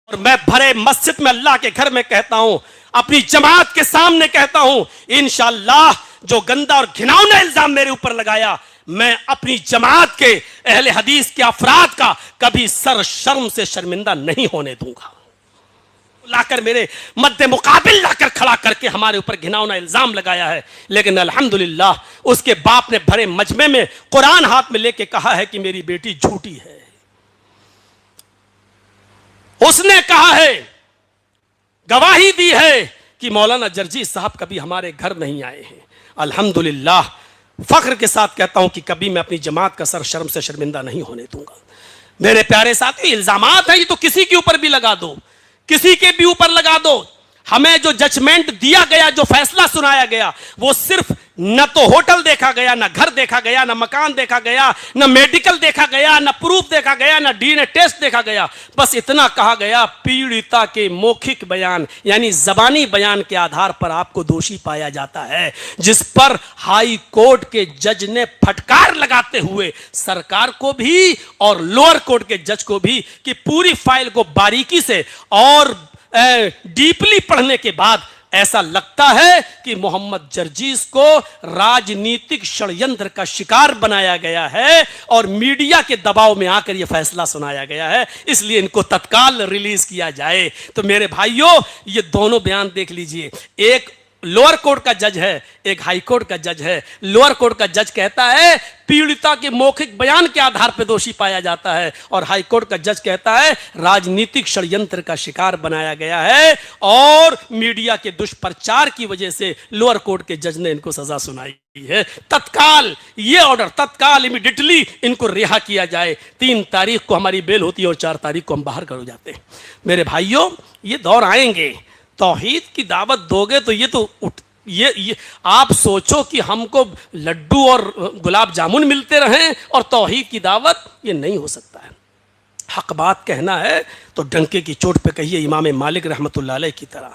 اور میں بھرے مسجد میں اللہ کے گھر میں کہتا ہوں، اپنی جماعت کے سامنے کہتا ہوں، انشاءاللہ جو گندا اور گھناؤنا الزام میرے اوپر لگایا، میں اپنی جماعت کے اہل حدیث کے افراد کا کبھی سر شرم سے شرمندہ نہیں ہونے دوں گا۔ لا کر میرے مد مقابل لا کر کھڑا کر کے ہمارے اوپر گھناؤنا الزام لگایا ہے، لیکن الحمدللہ اس کے باپ نے بھرے مجمع میں قرآن ہاتھ میں لے کے کہا ہے کہ میری بیٹی جھوٹی ہے۔ اس نے کہا ہے، گواہی دی ہے کہ مولانا جرجیس صاحب کبھی ہمارے گھر نہیں آئے ہیں۔ الحمدللہ فخر کے ساتھ کہتا ہوں کہ کبھی میں اپنی جماعت کا سر شرم سے شرمندہ نہیں ہونے دوں گا۔ میرے پیارے ساتھی، الزامات ہیں یہ تو کسی کے اوپر بھی لگا دو، کسی کے بھی اوپر لگا دو۔ ہمیں جو ججمنٹ دیا گیا، جو فیصلہ سنایا گیا، وہ صرف نہ تو ہوٹل دیکھا گیا، نہ گھر دیکھا گیا، نہ مکان دیکھا گیا، نہ میڈیکل دیکھا گیا، نہ پروف دیکھا گیا، نہ ڈی این اے ٹیسٹ دیکھا گیا۔ بس اتنا کہا گیا، پیڑیتا کے موکھک بیان یعنی زبانی بیان کے آدھار پر آپ کو دوشی پایا جاتا ہے، جس پر ہائی کورٹ کے جج نے پھٹکار لگاتے ہوئے سرکار کو بھی اور لوئر کورٹ کے جج کو بھی کہ پوری فائل کو باریکی سے اور ڈیپلی پڑھنے کے بعد ایسا لگتا ہے کہ محمد جرجیس کو راجنیتک شڑینتر کا شکار بنایا گیا ہے اور میڈیا کے دباؤ میں آ کر یہ فیصلہ سنایا گیا ہے، اس لیے ان کو تتکال ریلیز کیا جائے۔ تو میرے بھائیوں، یہ دونوں بیان دیکھ لیجئے، ایک لوئر کورٹ کا جج ہے، ایک ہائی کورٹ کا جج ہے۔ لوئر کورٹ کا جج کہتا ہے پیڑیتا کے موکھک بیان کے آدھار پہ دوشی پایا جاتا ہے، اور ہائی کورٹ کا جج کہتا ہے راجنیتک شڑینتر کا شکار بنایا گیا ہے اور میڈیا کے دشپرچار کی وجہ سے لوئر کورٹ کے جج نے ان کو سزا سنائی ہے۔ تتکال یہ آرڈر، تتکال امیڈیٹلی ان کو رہا کیا جائے۔ 3 تاریخ کو ہماری بیل ہوتی ہے اور 4 تاریخ کو ہم باہر کر جاتے ہیں۔ میرے بھائیوں، یہ دور آئیں گے، توحید کی دعوت دو گے تو یہ آپ سوچو کہ ہم کو لڈو اور گلاب جامن ملتے رہیں اور توحید کی دعوت، یہ نہیں ہو سکتا ہے۔ حق بات کہنا ہے تو ڈنکے کی چوٹ پہ کہیے، امام مالک رحمۃ اللہ علیہ کی طرح۔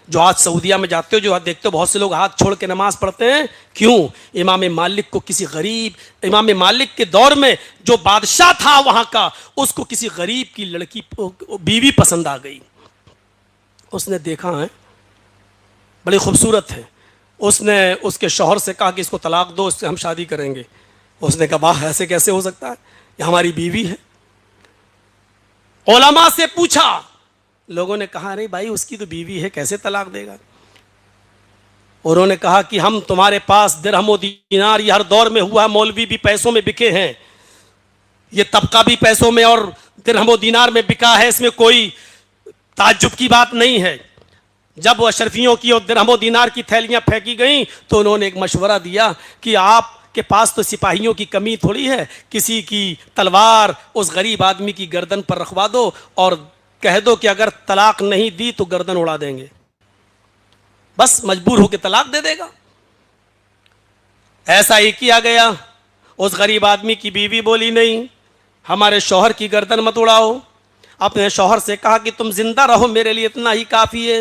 جو آج سعودیہ میں جاتے ہو، جو دیکھتے ہو بہت سے لوگ ہاتھ چھوڑ کے نماز پڑھتے ہیں، کیوں؟ امام مالک کو کسی غریب، امام مالک کے دور میں جو بادشاہ تھا وہاں کا، اس کو کسی غریب کی لڑکی بیوی پسند آ گئی۔ اس نے دیکھا ہے بڑی خوبصورت ہے، اس نے اس کے شوہر سے کہا کہ اس کو طلاق دو، اس سے ہم شادی کریں گے۔ اس نے کہا واہ، ایسے کیسے ہو سکتا ہے، یہ ہماری بیوی ہے۔ علماء سے پوچھا، لوگوں نے کہا نہیں بھائی اس کی تو بیوی ہے، کیسے طلاق دے گا؟ انہوں نے کہا کہ ہم تمہارے پاس درہم و دینار یہ ہر دور میں ہوا ہے، مولوی بھی پیسوں میں بکے ہیں، یہ طبقہ بھی پیسوں میں اور درہم و دینار میں بکا ہے، اس میں کوئی تعجب کی بات نہیں ہے۔ جب وہ اشرفیوں کی اور درہم و دینار کی تھیلیاں پھینکی گئیں تو انہوں نے ایک مشورہ دیا کہ آپ کے پاس تو سپاہیوں کی کمی تھوڑی ہے، کسی کی تلوار اس غریب آدمی کی گردن پر رکھوا دو اور کہہ دو کہ اگر طلاق نہیں دی تو گردن اڑا دیں گے، بس مجبور ہو کے طلاق دے دے گا۔ ایسا ہی کیا گیا۔ اس غریب آدمی کی بیوی بولی نہیں، ہمارے شوہر کی گردن مت اڑاؤ۔ اپنے شوہر سے کہا کہ تم زندہ رہو، میرے لیے اتنا ہی کافی ہے،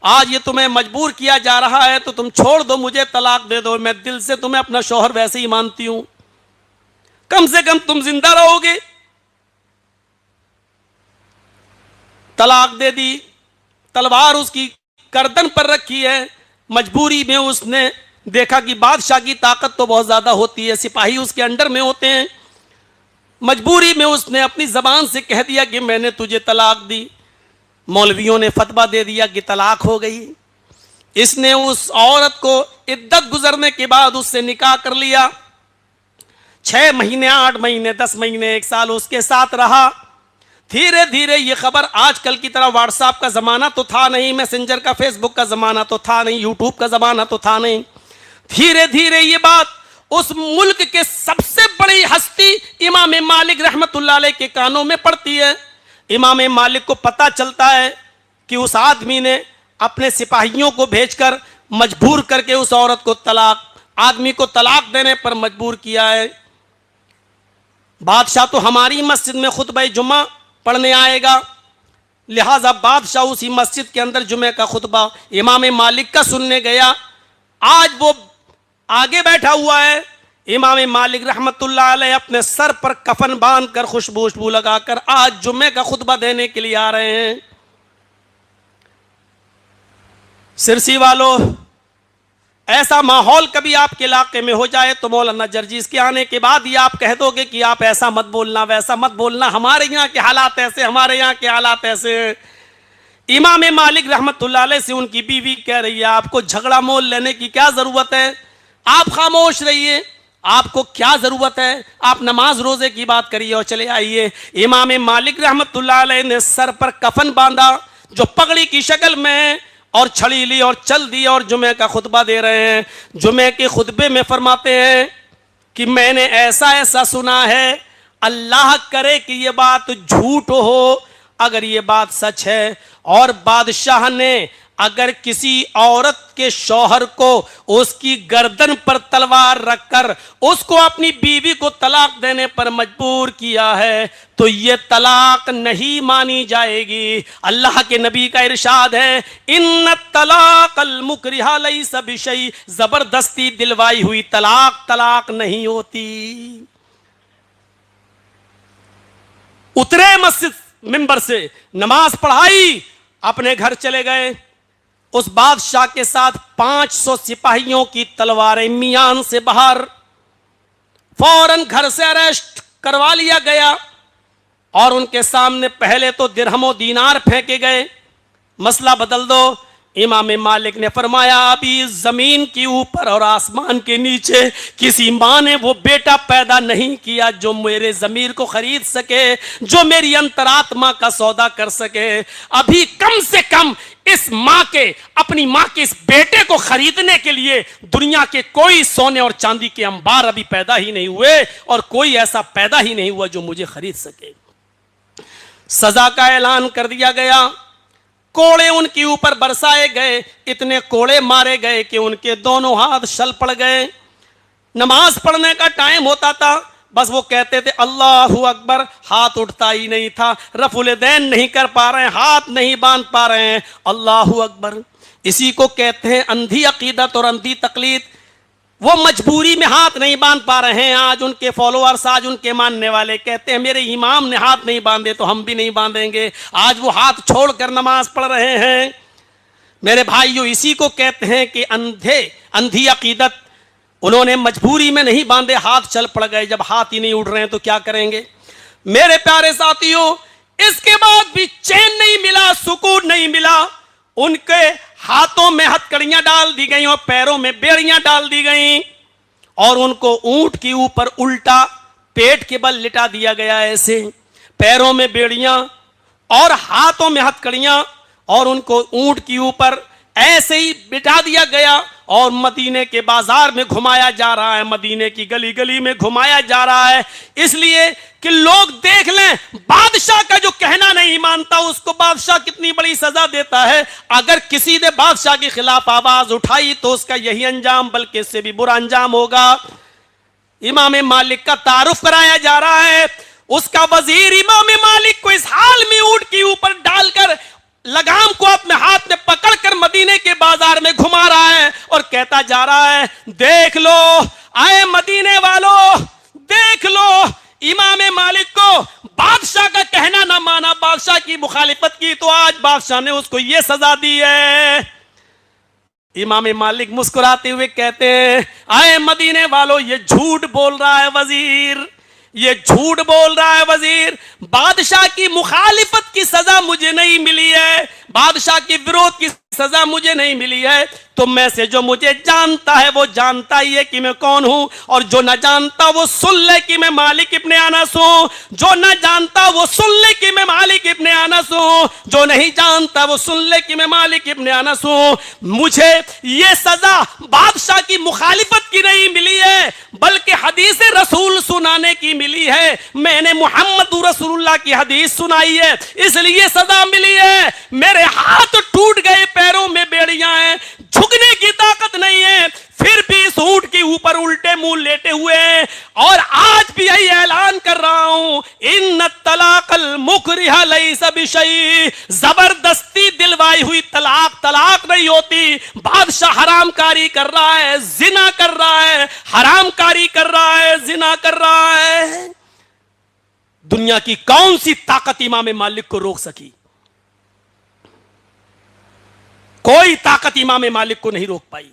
آج یہ تمہیں مجبور کیا جا رہا ہے تو تم چھوڑ دو، مجھے طلاق دے دو، میں دل سے تمہیں اپنا شوہر ویسے ہی مانتی ہوں، کم سے کم تم زندہ رہو گے۔ طلاق دے دی، تلوار اس کی گردن پر رکھی ہے۔ مجبوری میں اس نے دیکھا کہ بادشاہ کی طاقت تو بہت زیادہ ہوتی ہے، سپاہی اس کے انڈر میں ہوتے ہیں۔ مجبوری میں اس نے اپنی زبان سے کہہ دیا کہ میں نے تجھے طلاق دی۔ مولویوں نے فتویٰ دے دیا کہ طلاق ہو گئی۔ اس نے اس عورت کو عدت گزرنے کے بعد اس سے نکاح کر لیا۔ 6 مہینے، 8 مہینے، 10 مہینے، 1 سال اس کے ساتھ رہا۔ دھیرے دھیرے یہ خبر، آج کل کی طرح واٹس ایپ کا زمانہ تو تھا نہیں، میسنجر کا، فیس بک کا زمانہ تو تھا نہیں، یوٹیوب کا زمانہ تو تھا نہیں، دھیرے دھیرے یہ بات اس ملک کے سب سے بڑی ہستی امام مالک رحمت اللہ علیہ کے کانوں میں پڑتی ہے۔ امام مالک کو پتہ چلتا ہے کہ اس آدمی نے اپنے سپاہیوں کو بھیج کر مجبور کر کے اس عورت کو آدمی کو طلاق دینے پر مجبور کیا ہے۔ بادشاہ تو ہماری مسجد میں خطبہ جمعہ پڑھنے آئے گا، لہٰذا بادشاہ اسی مسجد کے اندر جمعہ کا خطبہ امام مالک کا سننے گیا۔ آج وہ آگے بیٹھا ہوا ہے، امام مالک رحمت اللہ علیہ اپنے سر پر کفن باندھ کر خوشبو لگا کر آج جمعے کا خطبہ دینے کے لیے آ رہے ہیں۔ سرسی والو، ایسا ماحول کبھی آپ کے علاقے میں ہو جائے تو مولانا جرجیز کے آنے کے بعد یہ آپ کہہ دو گے کہ آپ ایسا مت بولنا ویسا مت بولنا، ہمارے یہاں کے حالات ایسے، ہمارے یہاں کے حالات ایسے ہیں۔ امام مالک رحمت اللہ علیہ سے ان کی بیوی کہہ رہی ہے آپ کو جھگڑا مول لینے کی کیا ضرورت ہے، آپ خاموش رہیے، آپ کو کیا ضرورت ہے، آپ نماز روزے کی بات کریے اور چلے آئیے۔ امام مالک رحمت اللہ علیہ نے سر پر کفن باندھا جو پگڑی کی شکل میں، اور چھڑی لی اور چل دی اور جمعے کا خطبہ دے رہے ہیں۔ جمعے کے خطبے میں فرماتے ہیں کہ میں نے ایسا ایسا سنا ہے، اللہ کرے کہ یہ بات جھوٹ ہو، اگر یہ بات سچ ہے اور بادشاہ نے اگر کسی عورت کے شوہر کو اس کی گردن پر تلوار رکھ کر اس کو اپنی بیوی کو طلاق دینے پر مجبور کیا ہے تو یہ طلاق نہیں مانی جائے گی۔ اللہ کے نبی کا ارشاد ہے ان الطلاق المکرہ لیس بشیء، زبردستی دلوائی ہوئی طلاق طلاق نہیں ہوتی۔ اترے مسجد منبر سے، نماز پڑھائی، اپنے گھر چلے گئے۔ اس بادشاہ کے ساتھ 500 سپاہیوں کی تلواریں میان سے باہر، فوراً گھر سے اریسٹ کروا لیا گیا اور ان کے سامنے پہلے تو درہم و دینار پھینکے گئے، مسئلہ بدل دو۔ امام مالک نے فرمایا ابھی زمین کے اوپر اور آسمان کے نیچے کسی ماں نے وہ بیٹا پیدا نہیں کیا جو میرے ضمیر کو خرید سکے، جو میری انتراتما کا سودا کر سکے۔ ابھی کم سے کم اس ماں کے، اپنی ماں کے اس بیٹے کو خریدنے کے لیے دنیا کے کوئی سونے اور چاندی کے انبار ابھی پیدا ہی نہیں ہوئے، اور کوئی ایسا پیدا ہی نہیں ہوا جو مجھے خرید سکے۔ سزا کا اعلان کر دیا گیا، کوڑے ان کے اوپر برسائے گئے، اتنے کوڑے مارے گئے کہ ان کے دونوں ہاتھ شل پڑ گئے۔ نماز پڑھنے کا ٹائم ہوتا تھا، بس وہ کہتے تھے اللہ اکبر، ہاتھ اٹھتا ہی نہیں تھا، رفع الیدین نہیں کر پا رہے ہیں، ہاتھ نہیں باندھ پا رہے ہیں، اللہ اکبر۔ اسی کو کہتے ہیں اندھی عقیدت اور اندھی تقلید۔ وہ مجبوری میں ہاتھ نہیں باندھ پا رہے ہیں، آج ان کے فالوورز، آج ان کے ماننے والے کہتے ہیں میرے امام نے ہاتھ نہیں باندھے تو ہم بھی نہیں باندھیں گے، آج وہ ہاتھ چھوڑ کر نماز پڑھ رہے ہیں۔ میرے بھائیو، اسی کو کہتے ہیں کہ اندھی عقیدت۔ انہوں نے مجبوری میں نہیں باندھے، ہاتھ چل پڑ گئے، جب ہاتھ ہی نہیں اڑ رہے ہیں تو کیا کریں گے؟ میرے پیارے ساتھیو، اس کے بعد بھی چین نہیں ملا، سکون نہیں ملا۔ ان کے ہاتھوں میں ہتکڑیاں ڈال دی گئیں اور پیروں میں بیڑیاں ڈال دی گئیں، اور ان کو اونٹ کے اوپر الٹا پیٹ کے بل لٹا دیا گیا، ایسے پیروں میں بیڑیاں اور ہاتھوں میں ہتکڑیاں، اور ان کو اونٹ کے اوپر ایسے ہی بٹھا دیا گیا، اور مدینے کے بازار میں گھمایا جا رہا ہے، مدینے کی گلی گلی میں گھمایا جا رہا ہے، اس لیے کہ لوگ دیکھ لیں بادشاہ کا جو کہنا نہیں مانتا اس کو بادشاہ کتنی بڑی سزا دیتا ہے۔ اگر کسی نے بادشاہ کے خلاف آواز اٹھائی تو اس کا یہی انجام، بلکہ اس سے بھی برا انجام ہوگا۔ امام مالک کا تعارف کرایا جا رہا ہے، اس کا وزیر امام مالک کو اس حال میں اونٹ کے اوپر ڈال کر لگام کو اپنے ہاتھ میں پکڑ کر مدینے کے بازار میں گھما رہا ہے اور کہتا جا رہا ہے دیکھ لو آئے مدینے والو، دیکھ لو امام مالک کو بادشاہ کا کہنا نہ مانا، بادشاہ کی مخالفت کی تو آج بادشاہ نے اس کو یہ سزا دی ہے۔ امام مالک مسکراتے ہوئے کہتے ہیں آئے مدینے والو، یہ جھوٹ بول رہا ہے وزیر، یہ جھوٹ بول رہا ہے وزیر، بادشاہ کی مخالفت کی سزا مجھے نہیں ملی ہے، بادشاہ کی وروਧ کی سزا مجھے نہیں ملی ہے، تم میں سے جو مجھے جانتا ہے وہ جانتا ہی ہے کہ میں کون ہوں، اور جو نہ جانتا وہ سن لے کہ میں مالک ابن انس ہوں، جو نہ جانتا وہ سن لے کہ میں مالک ابن انس ہوں، جو نہیں جانتا وہ سن لے کہ میں مالک ابن انس ہوں۔ مجھے یہ سزا بادشاہ کی مخالفت کی نہیں ملی ہے، بلکہ حدیث رسول سنانے کی ملی ہے، میں نے محمد رسول اللہ کی حدیث سنائی ہے اس لیے سزا ملی ہے۔ میرے ہاتھ ٹوٹ گئے، پیروں میں بیڑیاں ہیں، جھکنے کی طاقت نہیں ہے، پھر بھی اس اونٹ کے اوپر الٹے منہ لیٹے ہوئے ہیں، اور آج بھی یہی اعلان کر رہا ہوں، ان الطلاق المکرہ لیس بشیء، زبردستی دلوائی ہوئی طلاق طلاق نہیں ہوتی۔ بادشاہ حرام کاری کر رہا ہے، زنا کر رہا ہے، حرام کاری کر رہا ہے، زنا کر رہا ہے، دنیا کی کون سی طاقت امام مالک کو روک سکی؟ کوئی طاقت امام مالک کو نہیں روک پائی۔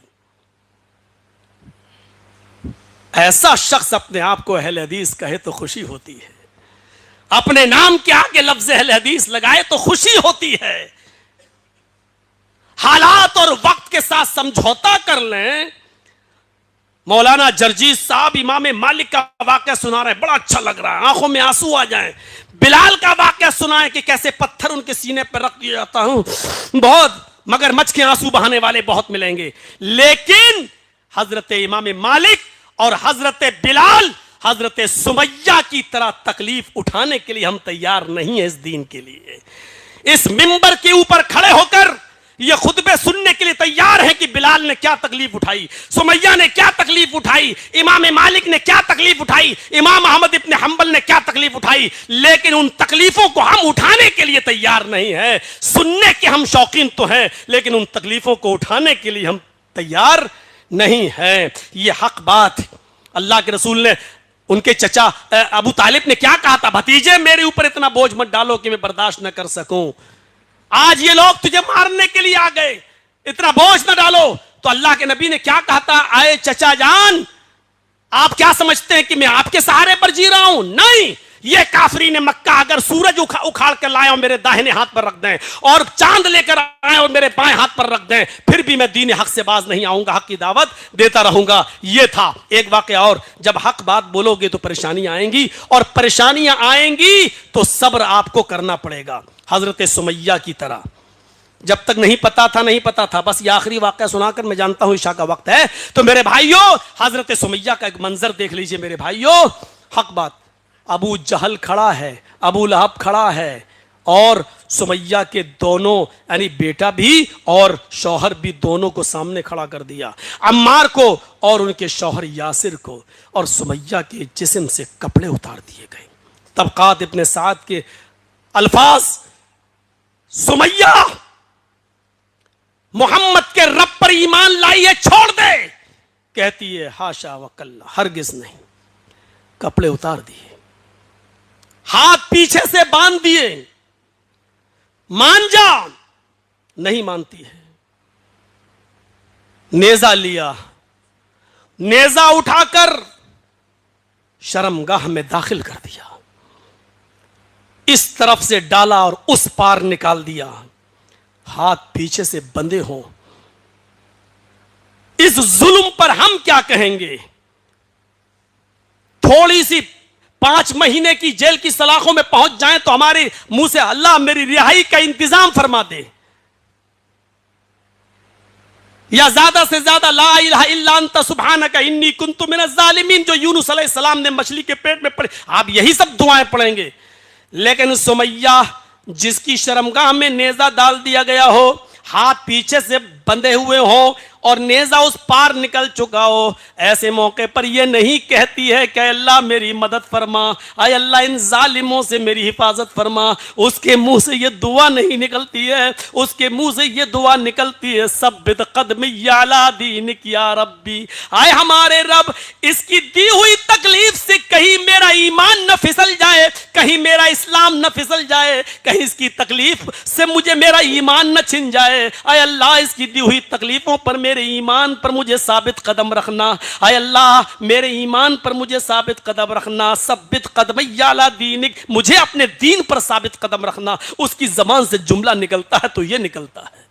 ایسا شخص اپنے آپ کو اہل حدیث کہے تو خوشی ہوتی ہے، اپنے نام کے آگے لفظ اہل حدیث لگائے تو خوشی ہوتی ہے۔ حالات اور وقت کے ساتھ سمجھوتا کر لیں۔ مولانا جرجیس صاحب امام مالک کا واقعہ سنا رہے ہیں، بڑا اچھا لگ رہا ہے، آنکھوں میں آنسو آ جائیں۔ بلال کا واقعہ سنا ہے کہ کیسے پتھر ان کے سینے پر رکھ دیا جاتا ہوں، بہت مگر مچھ کے آنسو بہانے والے بہت ملیں گے۔ لیکن حضرت امام مالک اور حضرت بلال، حضرت سمیہ کی طرح تکلیف اٹھانے کے لیے ہم تیار نہیں ہیں۔ اس دین کے لیے اس منبر کے اوپر کھڑے ہو کر یہ خطبے سننے کے لیے تیار ہے کہ بلال نے کیا تکلیف اٹھائی، سمیہ نے کیا تکلیف اٹھائی، امام مالک نے کیا تکلیف اٹھائی، امام احمد ابن حنبل نے کیا تکلیف اٹھائی، لیکن ان تکلیفوں کو ہم اٹھانے کے لیے تیار نہیں ہیں۔ سننے کے ہم شوقین تو ہیں، لیکن ان تکلیفوں کو اٹھانے کے لیے ہم تیار نہیں ہیں۔ یہ حق بات اللہ کے رسول نے ان کے چچا ابو طالب نے کیا کہا تھا، بھتیجے میرے اوپر اتنا بوجھ مت ڈالو کہ میں برداشت نہ کر سکوں، آج یہ لوگ تجھے مارنے کے لیے آ گئے، اتنا بوجھ نہ ڈالو۔ تو اللہ کے نبی نے کیا کہا تھا، آئے چچا جان آپ کیا سمجھتے ہیں کہ میں آپ کے سہارے پر جی رہا ہوں؟ نہیں، یہ کافرین مکہ اگر سورج اکھاڑ کر لائے اور میرے داہنے ہاتھ پر رکھ دیں، اور چاند لے کر آئے اور میرے بائیں ہاتھ پر رکھ دیں، پھر بھی میں دین حق سے باز نہیں آؤں گا، حق کی دعوت دیتا رہوں گا۔ یہ تھا ایک واقعہ اور، جب حق بات بولو گے تو پریشانیاں آئیں گی، اور پریشانیاں آئیں گی تو صبر آپ کو کرنا پڑے گا۔ حضرت سمیہ کی طرح جب تک نہیں پتا تھا، بس یہ آخری واقعہ سنا کر میں جانتا ہوں عشاء کا وقت ہے، تو میرے بھائیوں حضرت سمیہ کا ایک منظر دیکھ لیجئے میرے بھائیوں، حق بات، ابو جہل کھڑا ہے، ابو لہب کھڑا ہے، اور سمیہ کے دونوں یعنی بیٹا بھی اور شوہر بھی دونوں کو سامنے کھڑا کر دیا، عمار کو اور ان کے شوہر یاسر کو، اور سمیہ کے جسم سے کپڑے اتار دیے گئے۔ طبقات ابن سعد کے الفاظ، سمیہ محمد کے رب پر ایمان لائی ہے، چھوڑ دے، کہتی ہے ہاشا وکلا، ہرگز نہیں، کپڑے اتار دیے، ہاتھ پیچھے سے باندھ دیے، مان جا، نہیں مانتی ہے، نیزہ لیا، نیزہ اٹھا کر شرمگاہ میں داخل کر دیا، اس طرف سے ڈالا اور اس پار نکال دیا، ہاتھ پیچھے سے بندھے ہوں۔ اس ظلم پر ہم کیا کہیں گے؟ تھوڑی سی 5 مہینے کی جیل کی سلاخوں میں پہنچ جائیں تو ہمارے منہ سے اللہ میری رہائی کا انتظام فرما دے، یا زیادہ سے زیادہ لا الہ الا انت سبحانک انی کنت من الظالمین، جو یونس علیہ السلام نے مچھلی کے پیٹ میں پڑھے، آپ یہی سب دعائیں پڑھیں گے۔ لیکن سمیہ جس کی شرمگاہ میں نیزہ ڈال دیا گیا ہو، ہاتھ پیچھے سے بندھے ہوئے ہوں اور نیزہ اس پار نکل چکا ہو، ایسے موقع پر یہ نہیں کہتی ہے کہ اللہ میری مدد فرما، اے اللہ ان ظالموں سے میری حفاظت فرما، اس کے منہ سے یہ دعا نہیں نکلتی ہے، اس کے منہ سے یہ دعا نکلتی ہے ثبت قدمی علی دینک یا ربی، اے ہمارے رب اس کی دی ہوئی تکلیف سے کہیں میرا ایمان نہ پھسل جائے، کہیں میرا اسلام نہ پھسل جائے، کہیں اس کی تکلیف سے مجھے میرا ایمان نہ چھن جائے، اے اللہ اس کی دی ہوئی تکلیفوں پر میرے ایمان پر مجھے ثابت قدم رکھنا، اے اللہ میرے ایمان پر مجھے ثابت قدم رکھنا، ثبت قدمی علی دینک، مجھے اپنے دین پر ثابت قدم رکھنا۔ اس کی زبان سے جملہ نکلتا ہے تو یہ نکلتا ہے۔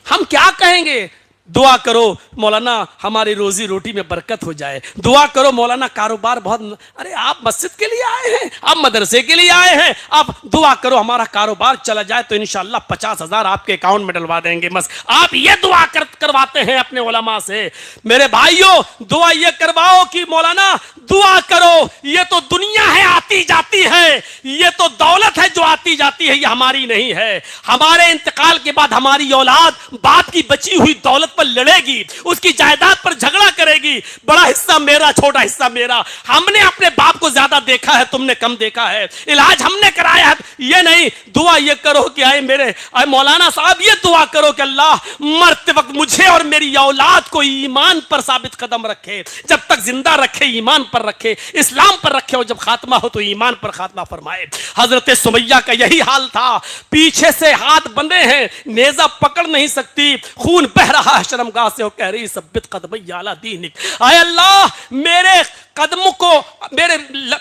ہم کیا کہیں گے؟ دعا کرو مولانا ہماری روزی روٹی میں برکت ہو جائے، دعا کرو مولانا کاروبار بہت، ارے آپ مسجد کے لیے آئے ہیں، آپ مدرسے کے لیے آئے ہیں، آپ دعا کرو ہمارا کاروبار چلا جائے تو انشاءاللہ 50,000 آپ کے اکاؤنٹ میں ڈلوا دیں گے، بس آپ یہ دعا کرواتے ہیں اپنے علماء سے۔ میرے بھائیوں دعا یہ کرواؤ کہ مولانا دعا کرو، یہ تو دنیا ہے آتی جاتی ہے، یہ تو دولت ہے جو آتی جاتی ہے، یہ ہماری نہیں ہے، ہمارے انتقال کے بعد ہماری اولاد باپ کی بچی ہوئی دولت پر لڑے گی, اس کی جائیداد پر جھگڑا کرے گی, بڑا حصہ میرا, چھوٹا حصہ میرا. ہم نے اپنے باپ کو زیادہ دیکھا ہے, تم نے کم دیکھا ہے. علاج ہم نے کرایا ہے, یہ نہیں. دعا یہ کرو کہ اے مولانا صاحب یہ دعا کرو کہ اللہ مرتے وقت مجھے اور میری اولاد کو ایمان پر ثابت قدم رکھے, جب تک زندہ رکھے ایمان پر رکھے, اسلام پر رکھے, اور جب خاتمہ ہو تو ایمان پر خاتمہ فرمائے. حضرت سمیہ کا یہی حال تھا, پیچھے سے ہاتھ بندے ہیں, نیزہ پکڑ نہیں سکتی, خون بہ رہا ہے شرمگاہ سے, وہ کہہ رہی ثبت قدمی علی دینک. اے اللہ میرے قدموں کو, میرے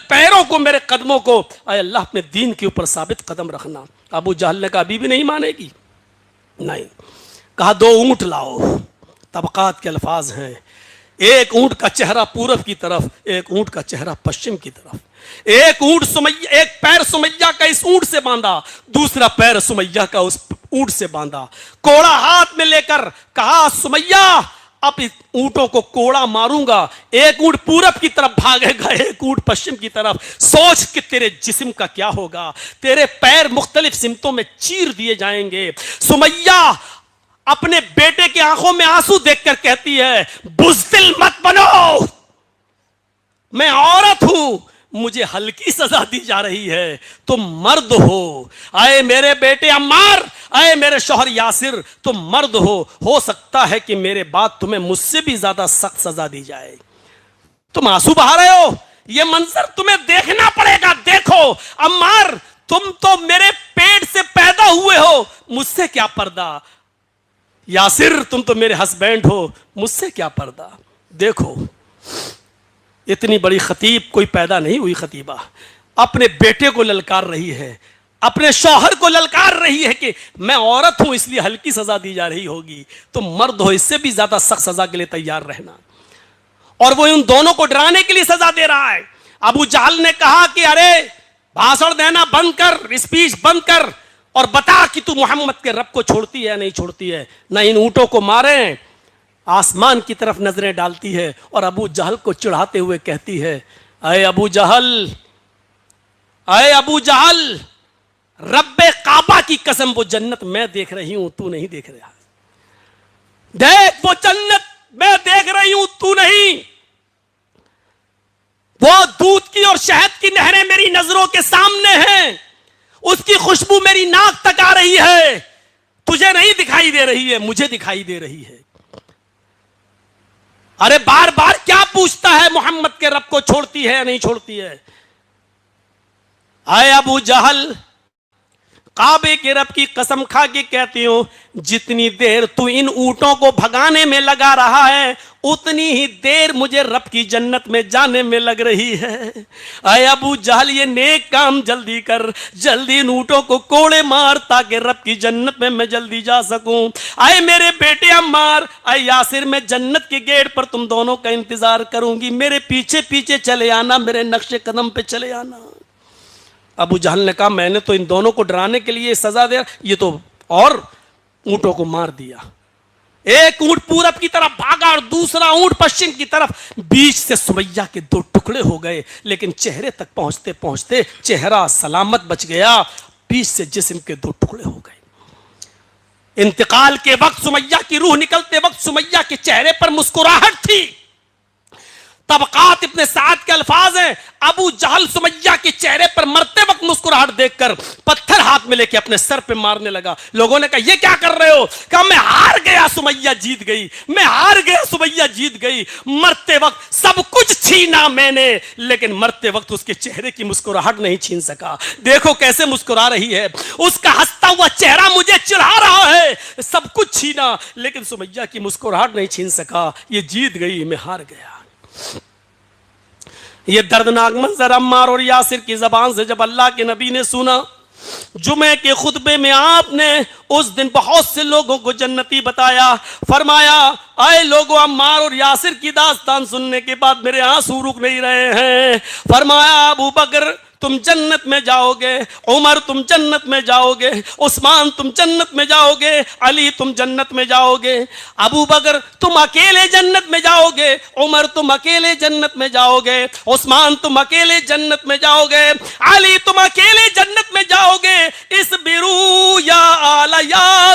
پیروں کو, میرے قدموں کو اے اللہ اپنے دین کے اوپر ثابت قدم رکھنا. ابو جہل نے کہا ابھی بھی نہیں مانے گی, نہیں. کہا 2 اونٹ لاؤ. طبقات کے الفاظ ہیں, ایک اونٹ کا چہرہ پورب کی طرف, ایک اونٹ کا چہرہ پشچم کی طرف. ایک پیر سمیہ کا اس اونٹ سے باندھا, دوسرا پیر سمیہ کا اس اونٹ سے باندھا. کوڑا ہاتھ میں لے کر کہا سمیہ اب اس اونٹوں کو کوڑا ماروں گا, ایک اونٹ پورب کی طرف بھاگے گا, ایک اونٹ پشچم کی طرف. سوچ کہ تیرے جسم کا کیا ہوگا, تیرے پیر مختلف سمتوں میں چیر دیے جائیں گے. سمیہ اپنے بیٹے کے آنکھوں میں آنسو دیکھ کر کہتی ہے بزدل مت بنو, میں عورت ہوں, مجھے ہلکی سزا دی جا رہی ہے, تم مرد ہو. اے میرے بیٹے عمار, اے میرے شوہر یاسر, تم مرد ہو سکتا ہے کہ میرے بعد تمہیں مجھ سے بھی زیادہ سخت سزا دی جائے. تم آنسو بہا رہے ہو, یہ منظر تمہیں دیکھنا پڑے گا. دیکھو عمار, تم تو میرے پیٹ سے پیدا ہوئے ہو, مجھ سے کیا پردہ. یاسر تم تو میرے ہسبینڈ ہو, مجھ سے کیا پردہ. دیکھو اتنی بڑی خطیب کوئی پیدا نہیں ہوئی خطیبہ, اپنے بیٹے کو للکار رہی ہے, اپنے شوہر کو للکار رہی ہے کہ میں عورت ہوں اس لیے ہلکی سزا دی جا رہی ہوگی, تم مرد ہو, اس سے بھی زیادہ سخت سزا کے لیے تیار رہنا. اور وہ ان دونوں کو ڈرانے کے لیے سزا دے رہا ہے. ابو جہل نے کہا کہ ارے بھاشن دینا بند کر, اسپیچ بند کر, اور بتا کہ تو محمد کے رب کو چھوڑتی ہے یا نہیں چھوڑتی ہے. نہ ان اونٹوں کو ماریں. آسمان کی طرف نظریں ڈالتی ہے اور ابو جہل کو چڑھاتے ہوئے کہتی ہے اے ابو جہل, اے ابو جہل, رب کعبہ کی قسم وہ جنت میں دیکھ رہی ہوں, تو نہیں دیکھ رہا. دیکھ وہ جنت میں دیکھ رہی ہوں, تو نہیں. وہ دودھ کی اور شہد کی نہریں میری نظروں کے سامنے ہیں, اس کی خوشبو میری ناک تک آ رہی ہے, تجھے نہیں دکھائی دے رہی ہے, مجھے دکھائی دے رہی ہے. ارے بار بار کیا پوچھتا ہے محمد کے رب کو چھوڑتی ہے یا نہیں چھوڑتی ہے. اے ابو جہل, کعبے کے رب کی قسم کھا کے کہتی ہوں جتنی دیر تو ان اونٹوں کو بھگانے میں لگا رہا ہے اتنی ہی دیر مجھے رب کی جنت میں جانے میں لگ رہی ہے. اے ابو جہل یہ نیک کام جلدی کر, جلدی ان اونٹوں کو کوڑے مار تاکہ رب کی جنت میں میں جلدی جا سکوں. اے میرے بیٹے عمار, اے یاسر, میں جنت کے گیٹ پر تم دونوں کا انتظار کروں گی, میرے پیچھے پیچھے چلے آنا, میرے نقش قدم پہ چلے آنا. ابو جہل نے کہا میں نے تو ان دونوں کو ڈرانے کے لیے سزا دیا, یہ تو اور اونٹوں کو مار دیا. ایک اونٹ پورب کی طرف بھاگا اور دوسرا اونٹ پشچم کی طرف. بیچ سے سمیہ کے 2 ٹکڑے ہو گئے, لیکن چہرے تک پہنچتے پہنچتے چہرہ سلامت بچ گیا, بیچ سے جسم کے 2 ٹکڑے ہو گئے. انتقال کے وقت سمیہ کی روح نکلتے وقت سمیہ کے چہرے پر مسکراہٹ تھی. طبقات ابن سعد کے الفاظ ہیں, ابو جہل سمیہ کے چہرے پر مرتے وقت مسکراہٹ دیکھ کر پتھر ہاتھ میں لے کے اپنے سر پہ مارنے لگا. لوگوں نے کہا یہ کیا کر رہے ہو؟ کہا میں ہار گیا, سمیہ جیت گئی, میں ہار گیا, سمیہ جیت گئی. مرتے وقت سب کچھ چھینا میں نے, لیکن مرتے وقت اس کے چہرے کی مسکراہٹ نہیں چھین سکا. دیکھو کیسے مسکرا رہی ہے, اس کا ہنستا ہوا چہرہ مجھے چڑھا رہا ہے. سب کچھ چھینا لیکن سمیہ کی مسکراہٹ نہیں چھین سکا. یہ جیت گئی, میں ہار گیا. یہ دردناک منظر عمار اور یاسر کی زبان سے جب اللہ کے نبی نے سنا, جمعے کے خطبے میں آپ نے اس دن بہت سے لوگوں کو جنتی بتایا. فرمایا اے لوگوں, عمار اور یاسر کی داستان سننے کے بعد میرے آنسو رک نہیں رہے ہیں. فرمایا ابو بکر تم جنت میں جاؤ گے, عمر تم جنت میں جاؤ گے, عثمان تم جنت میں جاؤ گے, علی تم جنت میں جاؤ گے. ابو بکر تم اکیلے جنت میں جاؤ گے, عمر تم اکیلے جنت میں جاؤ گے, عثمان تم اکیلے جنت میں جاؤ گے, علی تم اکیلے جنت میں جاؤ گے. اس برو یا آل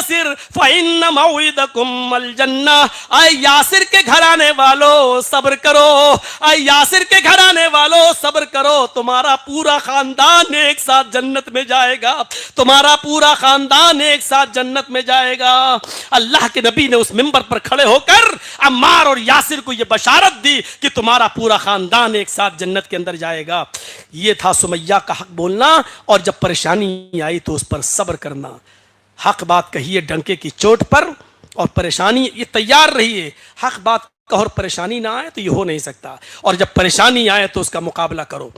یاسر فإن موعدکم الجنہ، اے یاسر کے گھرانے والو صبر کرو، اے یاسر کے گھرانے والو صبر کرو، تمہارا پورا خاندان ایک ساتھ جنت میں جائے گا، تمہارا پورا خاندان ایک ساتھ جنت میں جائے گا۔ اللہ کے نبی نے اس منبر پر کھڑے ہو کر عمار اور یاسر کو یہ بشارت دی کہ تمہارا پورا خاندان ایک ساتھ جنت کے اندر جائے گا۔ یہ تھا سمیہ کا حق بولنا، اور جب پریشانی آئی تو اس پر صبر کرنا۔ حق بات کہیے ڈنکے کی چوٹ پر، اور پریشانی یہ تیار رہیے، حق بات کہو اور پریشانی نہ آئے تو یہ ہو نہیں سکتا، اور جب پریشانی آئے تو اس کا مقابلہ کرو۔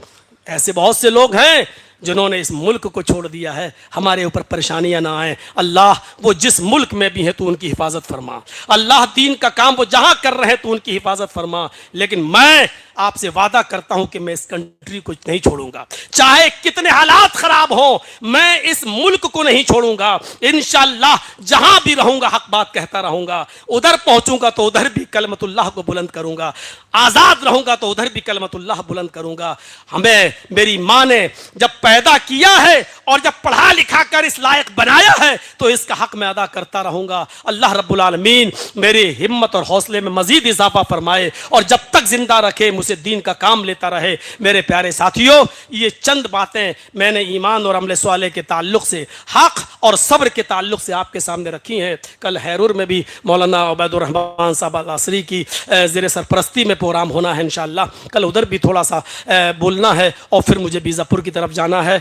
ایسے بہت سے لوگ ہیں جنہوں نے اس ملک کو چھوڑ دیا ہے، ہمارے اوپر پریشانیاں نہ آئیں۔ اللہ وہ جس ملک میں بھی ہیں تو ان کی حفاظت فرما، اللہ دین کا کام وہ جہاں کر رہے ہیں تو ان کی حفاظت فرما، لیکن میں آپ سے وعدہ کرتا ہوں کہ میں اس کنٹری کو نہیں چھوڑوں گا، چاہے کتنے حالات خراب ہوں، میں اس ملک کو نہیں چھوڑوں گا۔ انشاءاللہ جہاں بھی رہوں گا حق بات کہتا رہوں گا، ادھر پہنچوں گا تو ادھر بھی کلمت اللہ کو بلند کروں گا، آزاد رہوں گا تو ادھر بھی کلمت اللہ بلند کروں گا۔ ہمیں میری ماں نے جب پیدا کیا ہے اور جب پڑھا لکھا کر اس لائق بنایا ہے تو اس کا حق میں ادا کرتا رہوں گا۔ اللہ رب العالمین میری ہمت اور حوصلے میں مزید اضافہ فرمائے، اور جب تک زندہ رکھے مجھے دین کا کام لیتا رہے۔ میرے پیارے ساتھیوں، یہ چند باتیں میں نے ایمان اور عمل صالح کے تعلق سے، حق اور صبر کے تعلق سے آپ کے سامنے رکھی ہیں۔ کل ہیرور میں بھی مولانا عبید الرحمان صاحب العصری کی زیر سرپرستی میں پروگرام ہونا ہے انشاءاللہ، کل ادھر بھی تھوڑا سا بولنا ہے، اور پھر مجھے بیزا پور کی طرف جانا ہے۔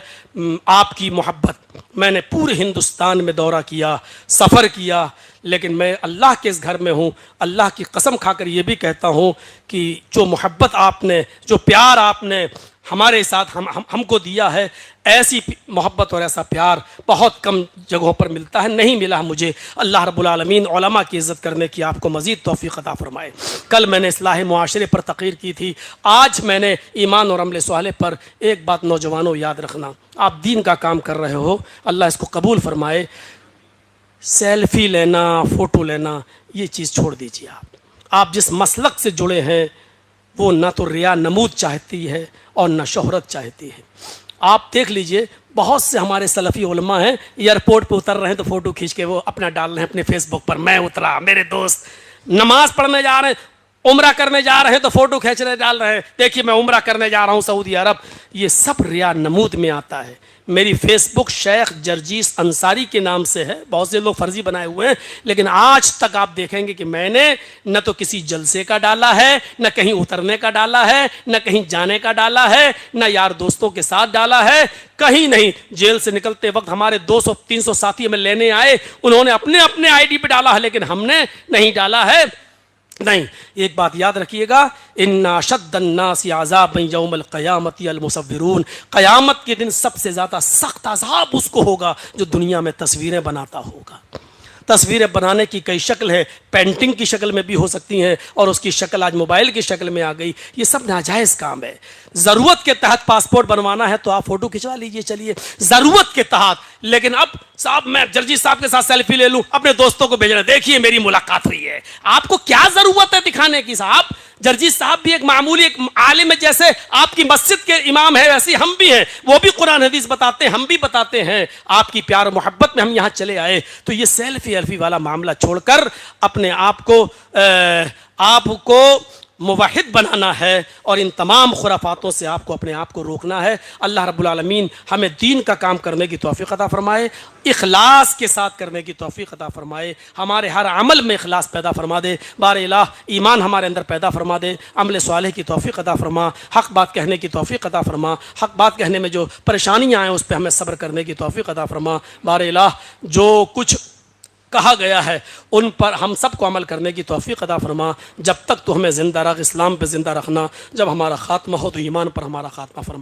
آپ کی محبت، میں نے پورے ہندوستان میں دورہ کیا، سفر کیا، لیکن میں اللہ کے اس گھر میں ہوں۔ اللہ کی قسم کھا کر یہ بھی کہتا ہوں کہ جو محبت آپ نے، جو پیار آپ نے ہمارے ساتھ ہم کو دیا ہے، ایسی محبت اور ایسا پیار بہت کم جگہوں پر ملتا ہے، نہیں ملا مجھے۔ اللہ رب العالمین علماء کی عزت کرنے کی آپ کو مزید توفیق عطا فرمائے۔ کل میں نے اصلاح معاشرے پر تقریر کی تھی، آج میں نے ایمان اور عمل صالح پر۔ ایک بات نوجوانوں یاد رکھنا، آپ دین کا کام کر رہے ہو، اللہ اس کو قبول فرمائے، سیلفی لینا، فوٹو لینا، یہ چیز چھوڑ دیجیے۔ آپ جس مسلک سے جڑے ہیں وہ نہ تو ریا نمود چاہتی ہے اور نہ شہرت چاہتی ہے۔ آپ دیکھ لیجئے بہت سے ہمارے سلفی علماء ہیں، ایئرپورٹ پہ اتر رہے ہیں تو فوٹو کھینچ کے وہ اپنا ڈال رہے ہیں اپنے فیس بک پر، میں اترا، میرے دوست نماز پڑھنے جا رہے ہیں، عمرہ کرنے جا رہے ہیں تو فوٹو کھینچ رہے ڈال رہے ہیں، دیکھیے میں عمرہ کرنے جا رہا ہوں سعودی عرب۔ یہ سب ریا نمود میں آتا ہے۔ میری فیس بک شیخ جرجیس انصاری کے نام سے ہے، بہت سے لوگ فرضی بنائے ہوئے ہیں، لیکن آج تک آپ دیکھیں گے کہ میں نے نہ تو کسی جلسے کا ڈالا ہے، نہ کہیں اترنے کا ڈالا ہے، نہ کہیں جانے کا ڈالا ہے، نہ یار دوستوں کے ساتھ ڈالا ہے، کہیں نہیں۔ جیل سے نکلتے وقت ہمارے 200-300 ساتھی ہمیں لینے آئے، انہوں نے اپنے آئی ڈی پہ ڈالا ہے، لیکن ہم نے نہیں ڈالا ہے۔ نہیں، ایک بات یاد رکھیے گا، ان اشد الناس عذابا یوم القیامت المصورون، قیامت کے دن سب سے زیادہ سخت عذاب اس کو ہوگا جو دنیا میں تصویریں بناتا ہوگا۔ تصویریں بنانے کی کئی شکل ہے، پینٹنگ کی شکل میں بھی ہو سکتی ہیں، اور اس کی شکل آج موبائل کی شکل میں آ گئی۔ یہ سب ناجائز کام ہے۔ ضرورت کے تحت پاسپورٹ بنوانا ہے تو آپ فوٹو کھنچوا لیجئے، چلیے ضرورت کے تحت، لیکن اب صاحب میں جرجی صاحب کے ساتھ سیلفی لے لوں، اپنے دوستوں کو بھیجنا، دیکھیے میری ملاقات ہوئی ہے۔ آپ کو کیا ضرورت ہے دکھانے کی؟ صاحب جرجی صاحب بھی ایک معمولی ایک عالم ہے، جیسے آپ کی مسجد کے امام ہے ویسے ہم بھی ہیں، وہ بھی قرآن حدیث بتاتے ہیں، ہم بھی بتاتے ہیں۔ آپ کی پیار و محبت میں ہم یہاں چلے آئے، تو یہ سیلفی والا معاملہ چھوڑ کر اپنے آپ کو موحد بنانا ہے، اور ان تمام خرافاتوں سے آپ کو اپنے آپ کو روکنا ہے۔ اللہ رب العالمین ہمیں دین کا کام کرنے کی توفیق عطا فرمائے، اخلاص کے ساتھ کرنے کی توفیق عطا فرمائے، ہمارے ہر عمل میں اخلاص پیدا فرما دے، بار الہ ایمان ہمارے اندر پیدا فرما دے، عمل صالح کی توفیق عطا فرما، حق بات کہنے کی توفیق عطا فرما، حق بات کہنے میں جو پریشانیاں آئیں اس پہ ہمیں صبر کرنے کی توفیق عطا فرما، بار الہ جو کچھ کہا گیا ہے ان پر ہم سب کو عمل کرنے کی توفیق عطا فرما۔ جب تک تو ہمیں زندہ رکھ، اسلام پہ زندہ رکھنا، جب ہمارا خاتمہ ہو تو ایمان پر ہمارا خاتمہ فرما۔